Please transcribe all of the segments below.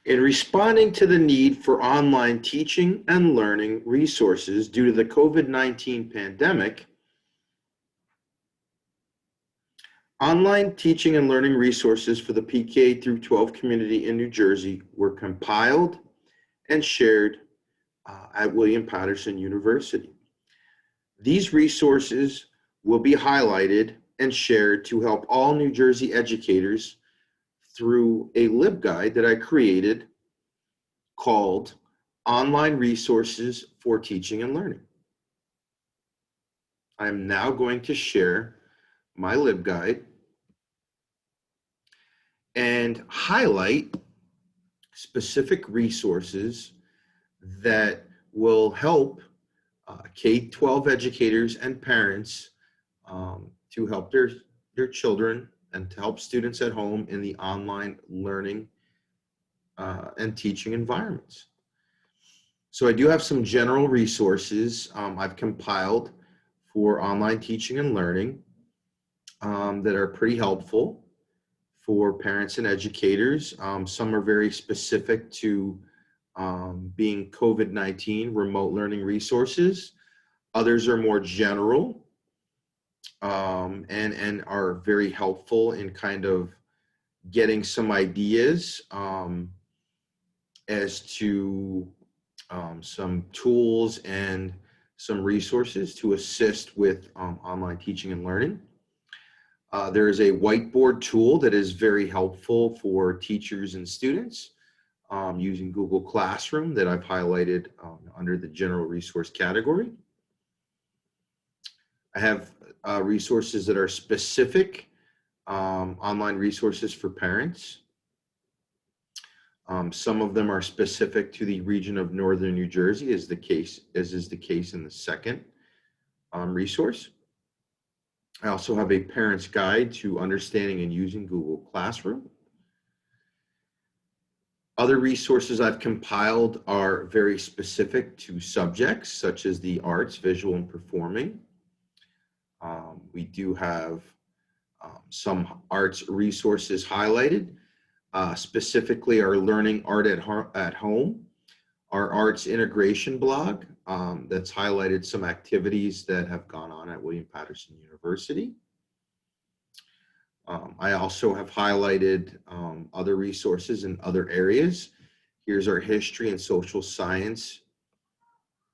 In responding to the need for online teaching and learning resources due to the COVID-19 pandemic, online teaching and learning resources for the PK through 12 community in New Jersey were compiled and shared at William Patterson University. These resources will be highlighted and shared to help all New Jersey educators through a LibGuide that I created called Online Resources for Teaching and Learning. I'm now going to share my LibGuide and highlight specific resources that will help K-12 educators and parents to help their children and to help students at home in the online learning and teaching environments. So I do have some general resources I've compiled for online teaching and learning that are pretty helpful for parents and educators. Some are very specific to being COVID-19 remote learning resources. Others are more general and are very helpful in kind of getting some ideas as to some tools and some resources to assist with online teaching and learning. There is a whiteboard tool that is very helpful for teachers and students using Google Classroom that I've highlighted under the general resource category. I have resources that are specific, online resources for parents. Some of them are specific to the region of Northern New Jersey, as is the case in the second resource. I also have a parent's guide to understanding and using Google Classroom. Other resources I've compiled are very specific to subjects such as the arts, visual, and performing. We do have some arts resources highlighted, specifically our Learning Art at Home, our arts integration blog that's highlighted some activities that have gone on at William Patterson University. I also have highlighted other resources in other areas. Here's our history and social science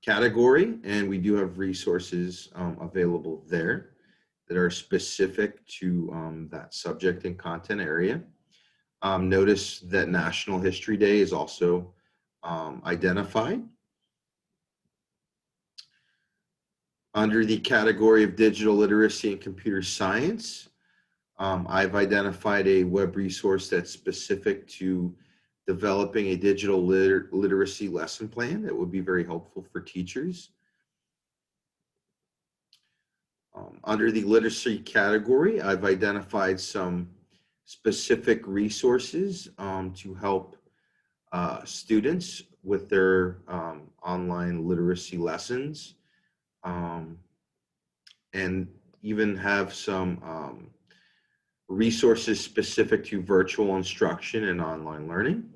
category, and we do have resources available there that are specific to that subject and content area. Notice that National History Day is also identified. Under the category of digital literacy and computer science, I've identified a web resource that's specific to developing a digital literacy lesson plan that would be very helpful for teachers. Under the literacy category, I've identified some specific resources to help students with their online literacy lessons, and even have some resources specific to virtual instruction and online learning.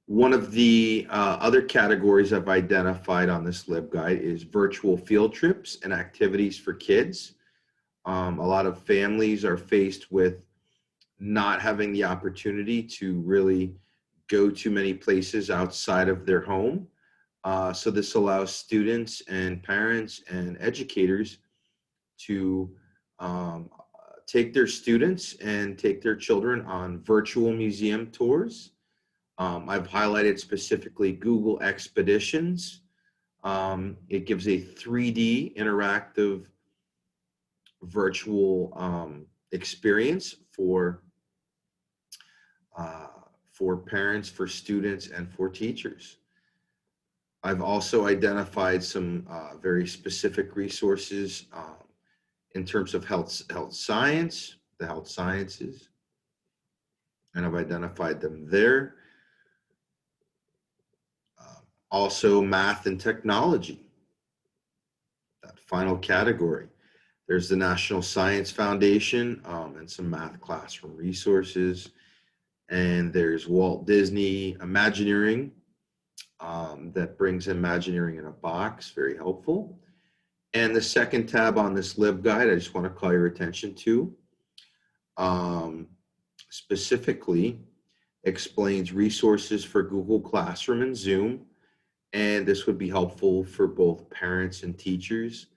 One of the other categories I've identified on this LibGuide is virtual field trips and activities for kids. A lot of families are faced with not having the opportunity to really go to many places outside of their home. So this allows students and parents and educators to take their students and take their children on virtual museum tours. I've highlighted specifically Google Expeditions. It gives a 3D interactive virtual experience for parents, for students, and for teachers. I've also identified some very specific resources in terms of health science, the health sciences, and I've identified them there. Also math and technology, that final category. There's the National Science Foundation and some math classroom resources. And there's Walt Disney Imagineering, that brings Imagineering in a box, very helpful. And the second tab on this LibGuide, I just want to call your attention to, specifically explains resources for Google Classroom and Zoom. And this would be helpful for both parents and teachers.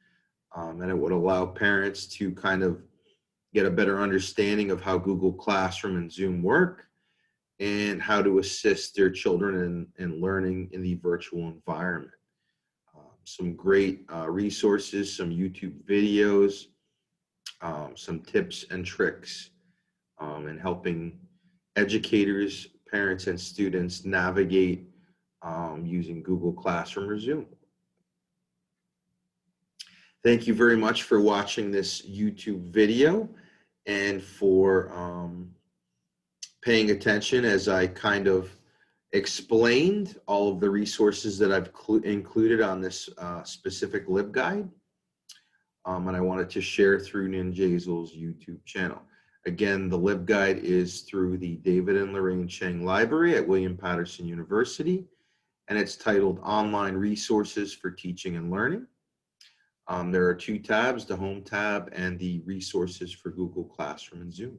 And it would allow parents to kind of get a better understanding of how Google Classroom and Zoom work and how to assist their children in learning in the virtual environment. Some great resources, some YouTube videos, some tips and tricks in helping educators, parents, and students navigate using Google Classroom or Zoom. Thank you very much for watching this YouTube video and for paying attention as I kind of explained all of the resources that I've included on this specific LibGuide. And I wanted to share through Ninjazel's YouTube channel. Again, the LibGuide is through the David and Lorraine Cheng Library at William Patterson University, and it's titled Online Resources for Teaching and Learning. There are two tabs, the Home tab and the Resources for Google Classroom and Zoom.